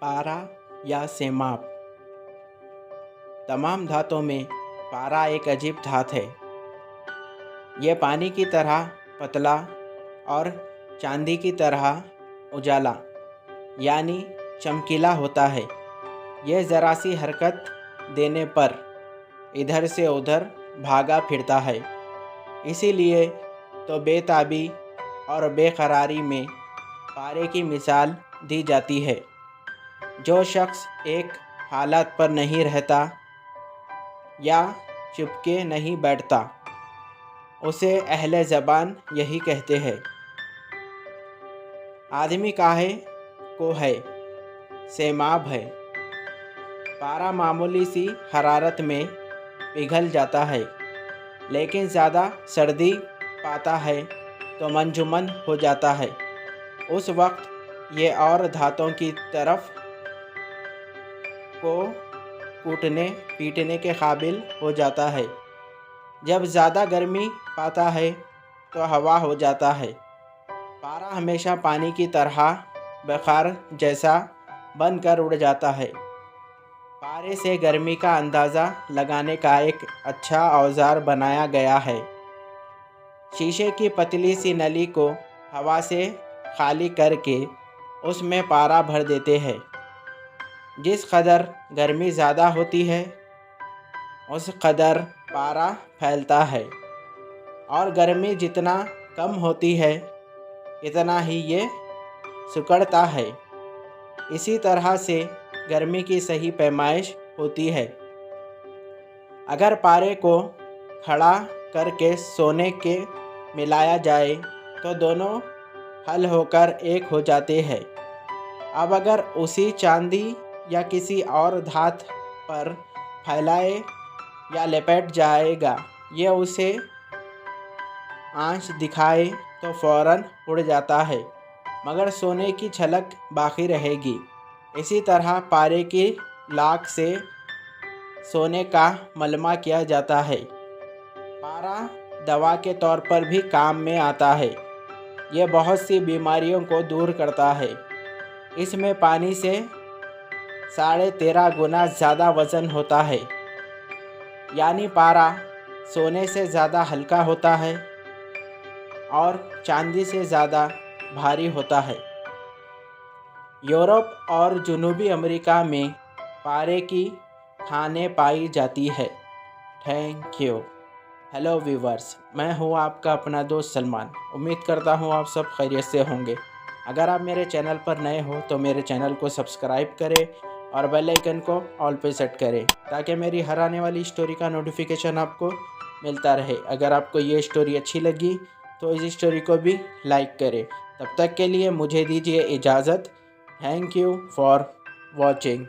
पारा या सेमाब। तमाम धातों में पारा एक अजीब धात है। यह पानी की तरह पतला और चांदी की तरह उजाला यानी चमकीला होता है। यह ज़रा सी हरकत देने पर इधर से उधर भागा फिरता है। इसीलिए तो बेताबी और बेकरारी में पारे की मिसाल दी जाती है। जो शख्स एक हालत पर नहीं रहता या चुपके नहीं बैठता उसे अहले ज़बान यही कहते हैं। आदमी काहे को है, सेमाब है। पारा मामूली सी हरारत में पिघल जाता है, लेकिन ज़्यादा सर्दी पाता है तो मंजमंद हो जाता है। उस वक्त ये और धातों की तरफ को कूटने पीटने के काबिल हो जाता है। जब ज़्यादा गर्मी पाता है तो हवा हो जाता है। पारा हमेशा पानी की तरह बुखार जैसा बनकर उड़ जाता है। पारे से गर्मी का अंदाज़ा लगाने का एक अच्छा औजार बनाया गया है। शीशे की पतली सी नली को हवा से खाली करके उसमें पारा भर देते हैं। जिस कदर गर्मी ज़्यादा होती है उस कदर पारा फैलता है, और गर्मी जितना कम होती है इतना ही ये सिकुड़ता है। इसी तरह से गर्मी की सही पैमाइश होती है। अगर पारे को खड़ा करके सोने के मिलाया जाए तो दोनों हल होकर एक हो जाते हैं। अब अगर उसी चांदी या किसी और धात पर फैलाए या लपेट जाएगा, ये उसे आँच दिखाए तो फ़ौरन उड़ जाता है, मगर सोने की झलक बाकी रहेगी। इसी तरह पारे की लाख से सोने का मलमा किया जाता है। पारा दवा के तौर पर भी काम में आता है। यह बहुत सी बीमारियों को दूर करता है। इसमें पानी से 13.5 गुना ज़्यादा वज़न होता है, यानी पारा सोने से ज़्यादा हल्का होता है और चांदी से ज़्यादा भारी होता है। यूरोप और जनूबी अमेरिका में पारे की खानें पाई जाती है। Thank you. हेलो व्यूवर्स, मैं हूँ आपका अपना दोस्त सलमान। उम्मीद करता हूँ आप सब खैरियत से होंगे। अगर आप मेरे चैनल पर नए हो तो मेरे चैनल को सब्सक्राइब करें और बेल आइकन को ऑल पे सेट करें, ताकि मेरी हर आने वाली स्टोरी का नोटिफिकेशन आपको मिलता रहे। अगर आपको ये स्टोरी अच्छी लगी तो इस स्टोरी को भी लाइक करें। तब तक के लिए मुझे दीजिए इजाज़त। Thank you for watching.